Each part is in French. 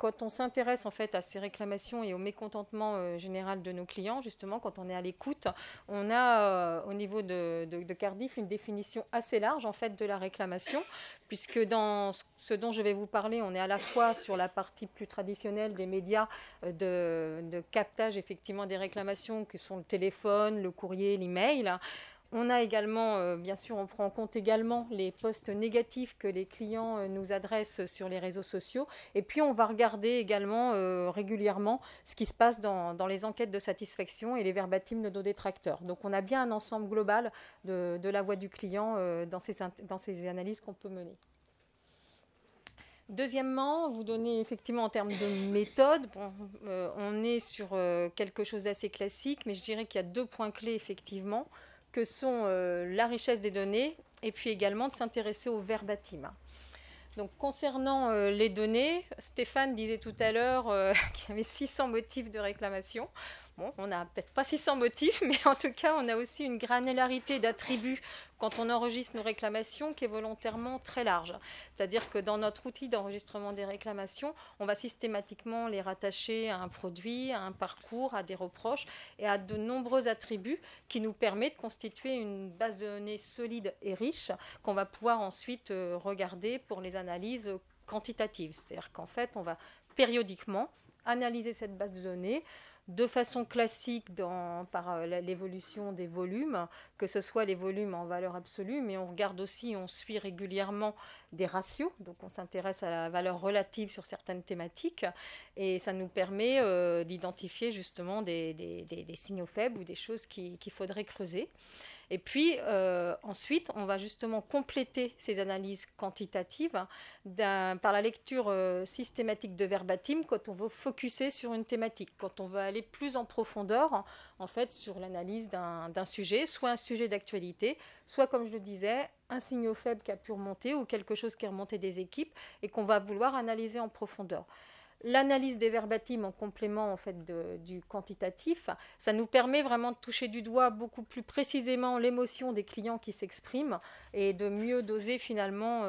quand on s'intéresse en fait à ces réclamations et au mécontentement général de nos clients, justement, quand on est à l'écoute, on a au niveau de Cardiff une définition assez large en fait de la réclamation, puisque dans ce dont je vais vous parler, on est à la fois sur la partie plus traditionnelle des médias de captage effectivement des réclamations, que sont le téléphone, le courrier, l'email. On a également, bien sûr, on prend en compte également les posts négatifs que les clients nous adressent sur les réseaux sociaux. Et puis, on va regarder également régulièrement ce qui se passe dans les enquêtes de satisfaction et les verbatims de nos détracteurs. Donc, on a bien un ensemble global de la voix du client dans ces analyses qu'on peut mener. Deuxièmement, vous donnez effectivement en termes de méthode, bon, on est sur quelque chose d'assez classique, mais je dirais qu'il y a 2 points clés effectivement, que sont la richesse des données et puis également de s'intéresser au verbatim. Donc concernant les données, Stéphane disait tout à l'heure qu'il y avait 600 motifs de réclamation. Bon, on n'a peut-être pas 600 motifs, mais en tout cas, on a aussi une granularité d'attributs quand on enregistre nos réclamations qui est volontairement très large. C'est-à-dire que dans notre outil d'enregistrement des réclamations, on va systématiquement les rattacher à un produit, à un parcours, à des reproches et à de nombreux attributs qui nous permettent de constituer une base de données solide et riche qu'on va pouvoir ensuite regarder pour les analyses quantitatives. C'est-à-dire qu'en fait, on va périodiquement analyser cette base de données de façon classique par l'évolution des volumes, que ce soit les volumes en valeur absolue, mais on regarde aussi, on suit régulièrement des ratios, donc on s'intéresse à la valeur relative sur certaines thématiques, et ça nous permet d'identifier justement des signaux faibles ou des choses qu'il faudrait creuser. Et puis ensuite, on va justement compléter ces analyses quantitatives par la lecture systématique de verbatim quand on veut focuser sur une thématique, quand on veut aller plus en profondeur en fait sur l'analyse d'un sujet, soit un sujet d'actualité, soit comme je le disais, un signal faible qui a pu remonter ou quelque chose qui est remonté des équipes et qu'on va vouloir analyser en profondeur. L'analyse des verbatims en complément en fait du quantitatif, ça nous permet vraiment de toucher du doigt beaucoup plus précisément l'émotion des clients qui s'expriment et de mieux doser finalement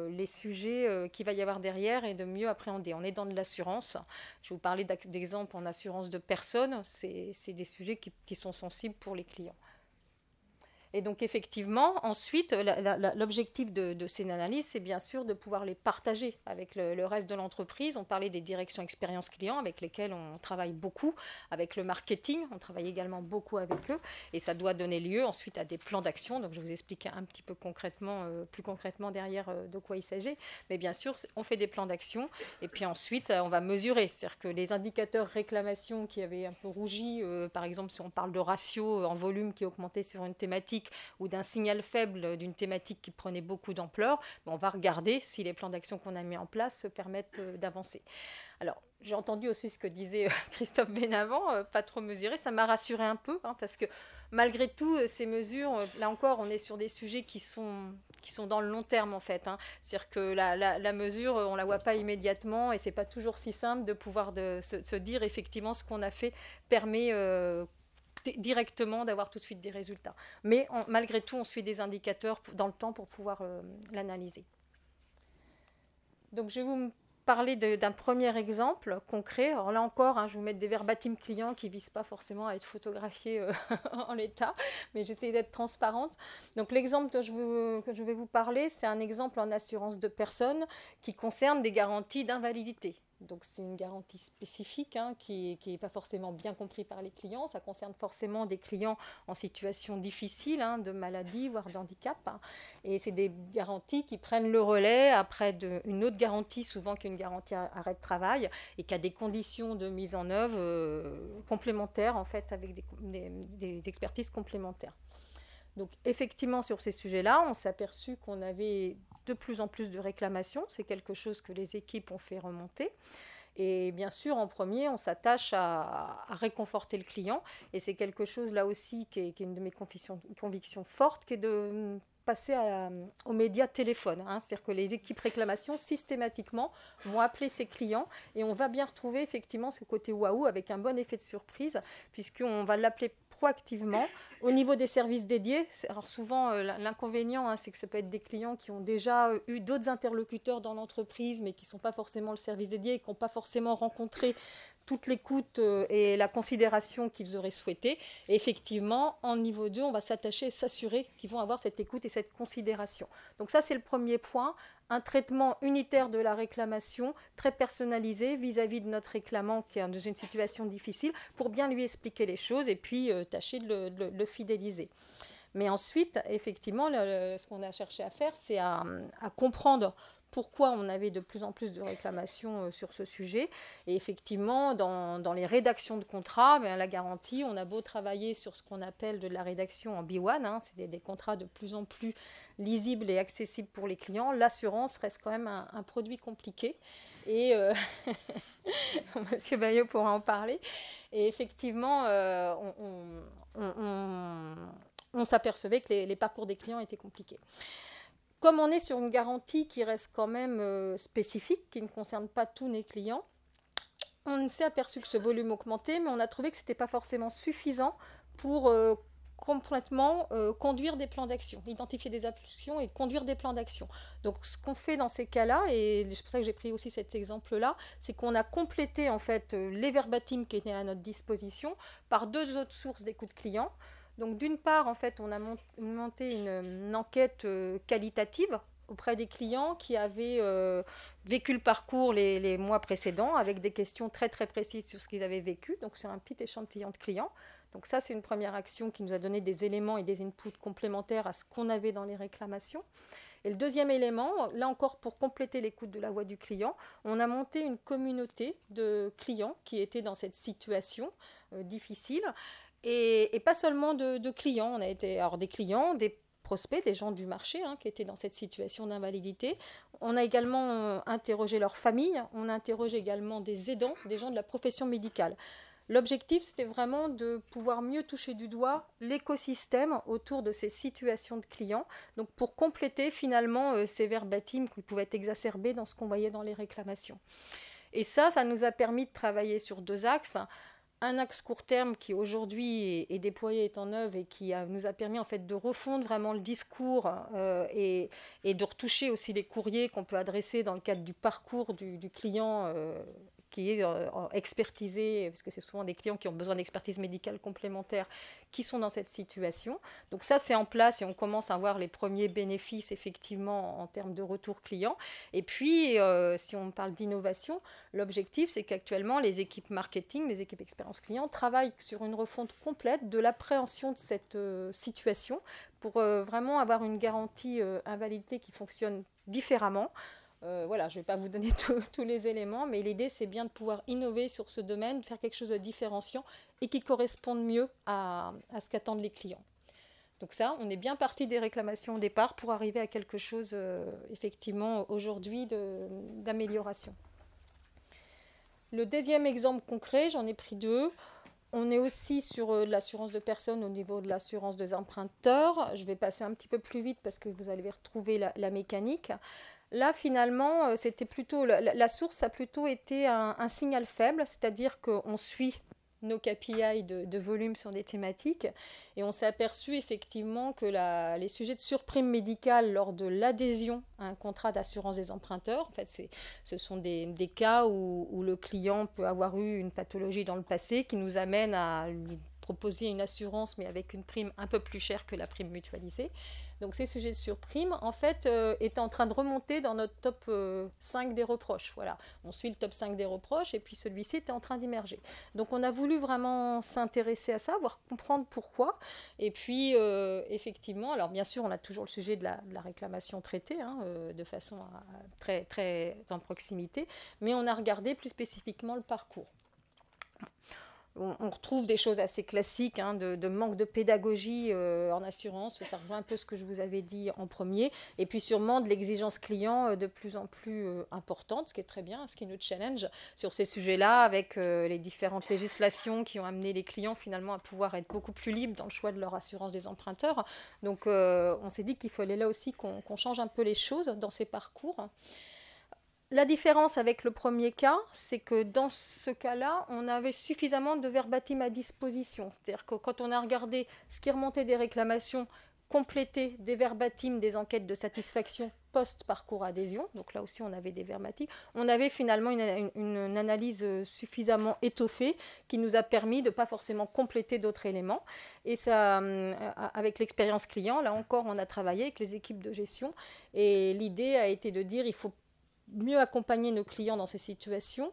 les sujets qu'il va y avoir derrière et de mieux appréhender. On est dans de l'assurance. Je vais vous parler d'exemples en assurance de personnes. C'est des sujets qui sont sensibles pour les clients. Et donc effectivement, ensuite, l'objectif de ces analyses, c'est bien sûr de pouvoir les partager avec le reste de l'entreprise. On parlait des directions expérience client avec lesquelles on travaille beaucoup, avec le marketing, on travaille également beaucoup avec eux, et ça doit donner lieu ensuite à des plans d'action. Donc je vais vous expliquer un petit peu concrètement, plus concrètement derrière de quoi il s'agit. Mais bien sûr, on fait des plans d'action, et puis ensuite, on va mesurer. C'est-à-dire que les indicateurs réclamation qui avaient un peu rougi, par exemple, si on parle de ratio en volume qui augmentait sur une thématique, ou d'un signal faible d'une thématique qui prenait beaucoup d'ampleur, on va regarder si les plans d'action qu'on a mis en place permettent d'avancer. Alors, j'ai entendu aussi ce que disait Christophe Benavent, pas trop mesuré, ça m'a rassuré un peu, parce que malgré tout, ces mesures, là encore, on est sur des sujets qui sont dans le long terme en fait. C'est-à-dire que la mesure, on ne la voit pas immédiatement et ce n'est pas toujours si simple de pouvoir se dire effectivement ce qu'on a fait permet directement d'avoir tout de suite des résultats. Mais malgré tout, on suit des indicateurs dans le temps pour pouvoir l'analyser. Donc je vais vous parler d'un premier exemple concret. Alors là encore, je vous mets des verbatims clients qui ne visent pas forcément à être photographiés en l'état, mais j'essaie d'être transparente. Donc l'exemple que je vais vous parler, c'est un exemple en assurance de personnes qui concerne des garanties d'invalidité. Donc c'est une garantie spécifique qui n'est pas forcément bien comprise par les clients. Ça concerne forcément des clients en situation difficile, de maladie, voire de handicap. Et c'est des garanties qui prennent le relais après une autre garantie, souvent qui est une garantie arrêt de travail, et qui a des conditions de mise en œuvre complémentaires, en fait, avec des expertises complémentaires. Donc effectivement, sur ces sujets-là, on s'est aperçu qu'on avait de plus en plus de réclamations. C'est quelque chose que les équipes ont fait remonter. Et bien sûr, en premier, on s'attache à réconforter le client. Et c'est quelque chose là aussi qui est une de mes convictions fortes, qui est de passer aux médias téléphone. C'est-à-dire que les équipes réclamations, systématiquement, vont appeler ses clients et on va bien retrouver effectivement ce côté waouh avec un bon effet de surprise, puisqu'on va l'appeler proactivement au niveau des services dédiés. Alors souvent, l'inconvénient, hein, c'est que ça peut être des clients qui ont déjà eu d'autres interlocuteurs dans l'entreprise, mais qui ne sont pas forcément le service dédié et qui n'ont pas forcément rencontré toute l'écoute et la considération qu'ils auraient souhaité. Et effectivement, en niveau 2, on va s'attacher et s'assurer qu'ils vont avoir cette écoute et cette considération. Donc ça, c'est le premier point. Un traitement unitaire de la réclamation, très personnalisé vis-à-vis de notre réclamant qui est dans une situation difficile, pour bien lui expliquer les choses et puis tâcher de le fidéliser. Mais ensuite, effectivement, ce qu'on a cherché à faire, c'est à comprendre pourquoi on avait de plus en plus de réclamations sur ce sujet. Et effectivement, dans les rédactions de contrats, la garantie, on a beau travailler sur ce qu'on appelle de la rédaction en B1, hein, c'est des contrats de plus en plus lisibles et accessibles pour les clients. L'assurance reste quand même un produit compliqué. Et Monsieur Bayot pourra en parler. Et effectivement, on s'apercevait que les parcours des clients étaient compliqués. Comme on est sur une garantie qui reste quand même spécifique, qui ne concerne pas tous les clients, on s'est aperçu que ce volume augmentait, mais on a trouvé que ce n'était pas forcément suffisant pour complètement conduire des plans d'action, identifier des actions et conduire des plans d'action. Donc ce qu'on fait dans ces cas-là, et c'est pour ça que j'ai pris aussi cet exemple-là, c'est qu'on a complété en fait les verbatims qui étaient à notre disposition par 2 autres sources d'écoute client. Donc d'une part, en fait, on a monté une enquête qualitative auprès des clients qui avaient vécu le parcours les mois précédents avec des questions très très précises sur ce qu'ils avaient vécu. Donc c'est un petit échantillon de clients. Donc ça, c'est une première action qui nous a donné des éléments et des inputs complémentaires à ce qu'on avait dans les réclamations. Et le deuxième élément, là encore pour compléter l'écoute de la voix du client, on a monté une communauté de clients qui étaient dans cette situation difficile. Et pas seulement de clients, on a été alors des clients, des prospects, des gens du marché hein, qui étaient dans cette situation d'invalidité. On a également interrogé leurs familles, on a interrogé également des aidants, des gens de la profession médicale. L'objectif, c'était vraiment de pouvoir mieux toucher du doigt l'écosystème autour de ces situations de clients, donc pour compléter finalement ces verbatims qui pouvaient être exacerbés dans ce qu'on voyait dans les réclamations. Et ça nous a permis de travailler sur 2 axes. Un axe court terme qui aujourd'hui est déployé, est en œuvre et qui nous a permis en fait de refondre vraiment le discours et de retoucher aussi les courriers qu'on peut adresser dans le cadre du parcours du client qui est expertisé, parce que c'est souvent des clients qui ont besoin d'expertise médicale complémentaire qui sont dans cette situation. Donc ça, c'est en place et on commence à voir les premiers bénéfices effectivement en termes de retour client. Et puis, si on parle d'innovation, l'objectif, c'est qu'actuellement, les équipes marketing, les équipes expérience client travaillent sur une refonte complète de l'appréhension de cette situation pour vraiment avoir une garantie invalidité qui fonctionne différemment. Voilà, je ne vais pas vous donner tous les éléments, mais l'idée, c'est bien de pouvoir innover sur ce domaine, faire quelque chose de différenciant et qui corresponde mieux à ce qu'attendent les clients. Donc ça, on est bien parti des réclamations au départ pour arriver à quelque chose, effectivement, aujourd'hui d'amélioration. Le deuxième exemple concret, j'en ai pris 2. On est aussi sur l'assurance de personnes au niveau de l'assurance des emprunteurs. Je vais passer un petit peu plus vite parce que vous allez retrouver la mécanique. Là, finalement, c'était plutôt la source a plutôt été un signal faible, c'est-à-dire qu'on suit nos KPI de volume sur des thématiques et on s'est aperçu effectivement que les sujets de surprime médicale lors de l'adhésion à un contrat d'assurance des emprunteurs, en fait, ce sont des cas où le client peut avoir eu une pathologie dans le passé qui nous amène à lui proposer une assurance mais avec une prime un peu plus chère que la prime mutualisée. Donc ces sujets de surprime, en fait, étaient en train de remonter dans notre top 5 des reproches. Voilà, on suit le top 5 des reproches et puis celui-ci était en train d'émerger. Donc on a voulu vraiment s'intéresser à ça, voir comprendre pourquoi. Et puis, effectivement, alors bien sûr, on a toujours le sujet de la réclamation traitée, hein, de façon très, très en proximité, mais on a regardé plus spécifiquement le parcours. On retrouve des choses assez classiques hein, de manque de pédagogie en assurance, ça rejoint un peu ce que je vous avais dit en premier, et puis sûrement de l'exigence client de plus en plus importante, ce qui est très bien, ce qui nous challenge sur ces sujets-là, avec les différentes législations qui ont amené les clients finalement à pouvoir être beaucoup plus libres dans le choix de leur assurance des emprunteurs. Donc on s'est dit qu'il fallait là aussi qu'on change un peu les choses dans ces parcours. La différence avec le premier cas, c'est que dans ce cas-là, on avait suffisamment de verbatim à disposition. C'est-à-dire que quand on a regardé ce qui remontait des réclamations, complété des verbatim des enquêtes de satisfaction post-parcours adhésion, donc là aussi on avait des verbatim, on avait finalement une analyse suffisamment étoffée qui nous a permis de ne pas forcément compléter d'autres éléments. Et ça, avec l'expérience client, là encore on a travaillé avec les équipes de gestion et l'idée a été de dire il faut mieux accompagner nos clients dans ces situations.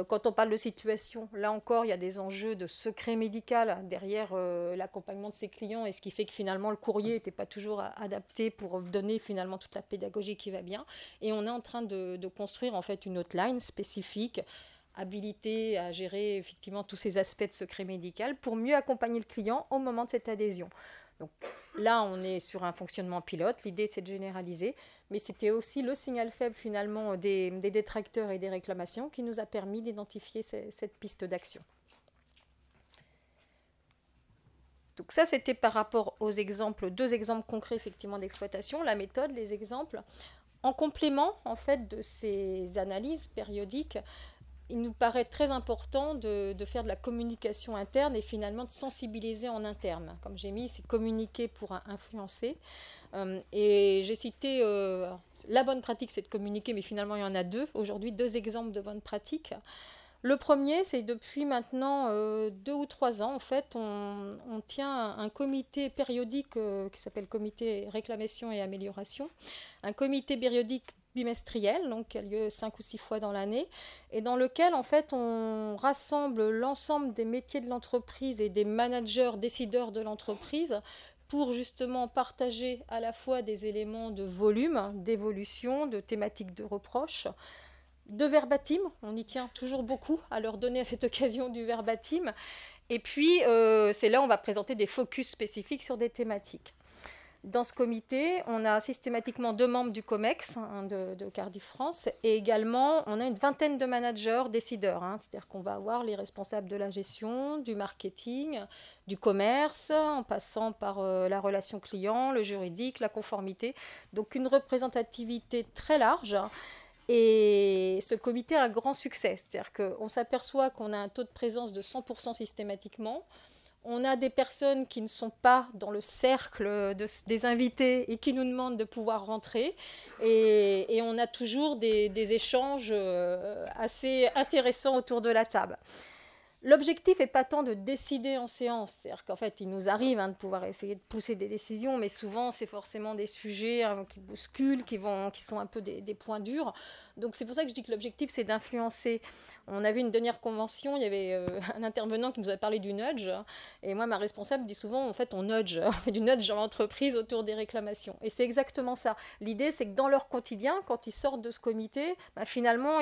Quand on parle de situation, là encore, il y a des enjeux de secret médical derrière l'accompagnement de ces clients, et ce qui fait que finalement le courrier n'était pas toujours adapté pour donner finalement toute la pédagogie qui va bien. Et on est en train de construire en fait une hotline spécifique, habilitée à gérer effectivement tous ces aspects de secret médical pour mieux accompagner le client au moment de cette adhésion. Donc là, on est sur un fonctionnement pilote. L'idée, c'est de généraliser. Mais c'était aussi le signal faible, finalement, des détracteurs et des réclamations qui nous a permis d'identifier cette piste d'action. Donc ça, c'était par rapport aux exemples, 2 exemples concrets, effectivement, d'exploitation, la méthode, les exemples. En complément, en fait, de ces analyses périodiques, il nous paraît très important de faire de la communication interne et finalement de sensibiliser en interne. Comme j'ai mis, c'est communiquer pour influencer. Et j'ai cité, la bonne pratique, c'est de communiquer, mais finalement, il y en a 2. Aujourd'hui, 2 exemples de bonne pratique. Le premier, c'est depuis maintenant 2 ou 3 ans, en fait, on tient un comité périodique qui s'appelle Comité Réclamation et Amélioration, un comité périodique bimestriel, donc qui a lieu 5 ou 6 fois dans l'année, et dans lequel en fait on rassemble l'ensemble des métiers de l'entreprise et des managers décideurs de l'entreprise pour justement partager à la fois des éléments de volume, d'évolution, de thématiques de reproches, de verbatim, on y tient toujours beaucoup à leur donner à cette occasion du verbatim, et puis c'est là où on va présenter des focus spécifiques sur des thématiques. Dans ce comité, on a systématiquement 2 membres du COMEX de Cardiff France, et également on a une vingtaine de managers décideurs, c'est-à-dire qu'on va avoir les responsables de la gestion, du marketing, du commerce, en passant par la relation client, le juridique, la conformité, donc une représentativité très large. Et ce comité a un grand succès, c'est-à-dire qu'on s'aperçoit qu'on a un taux de présence de 100% systématiquement. On a des personnes qui ne sont pas dans le cercle des invités et qui nous demandent de pouvoir rentrer. Et on a toujours des échanges assez intéressants autour de la table. L'objectif n'est pas tant de décider en séance, c'est-à-dire qu'en fait, il nous arrive de pouvoir essayer de pousser des décisions, mais souvent, c'est forcément des sujets qui bousculent, qui sont un peu des points durs. Donc, c'est pour ça que je dis que l'objectif, c'est d'influencer. On avait une dernière convention, il y avait un intervenant qui nous a parlé du nudge, et moi, ma responsable dit souvent, en fait, on fait du nudge dans l'entreprise autour des réclamations. Et c'est exactement ça. L'idée, c'est que dans leur quotidien, quand ils sortent de ce comité, finalement,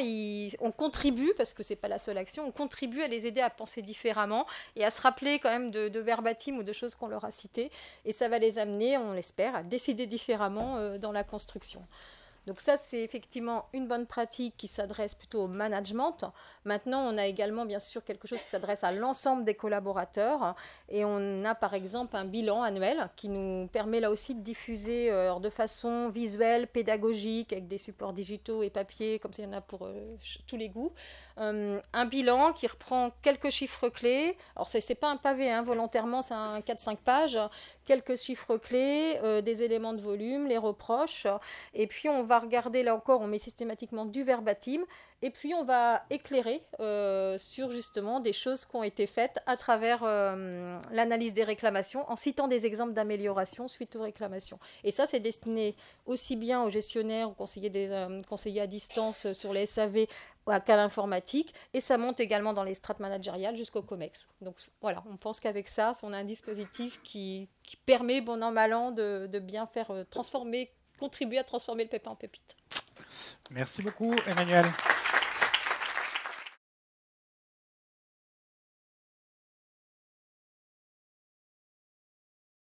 on contribue, parce que ce n'est pas la seule action, on contribue à les aider à penser différemment et à se rappeler quand même de verbatim ou de choses qu'on leur a citées. Et ça va les amener, on l'espère, à décider différemment dans la construction. Donc ça, c'est effectivement une bonne pratique qui s'adresse plutôt au management. Maintenant, on a également, bien sûr, quelque chose qui s'adresse à l'ensemble des collaborateurs. Et on a, par exemple, un bilan annuel qui nous permet là aussi de diffuser de façon visuelle, pédagogique, avec des supports digitaux et papier, comme ça, il y en a pour tous les goûts. Un bilan qui reprend quelques chiffres clés. Alors, ce n'est pas un pavé, volontairement, c'est un 4-5 pages. Quelques chiffres clés, des éléments de volume, les reproches. Et puis, on va regarder, là encore, on met systématiquement du verbatim. Et puis, on va éclairer sur, justement, des choses qui ont été faites à travers l'analyse des réclamations, en citant des exemples d'amélioration suite aux réclamations. Et ça, c'est destiné aussi bien aux gestionnaires, aux conseillers à distance sur les SAV, qu'à l'informatique, et ça monte également dans les strates managériales jusqu'au COMEX. Donc voilà, on pense qu'avec ça, on a un dispositif qui permet, bon an, mal an, de bien faire contribuer à transformer le pépin en pépite. Merci beaucoup, Emmanuelle.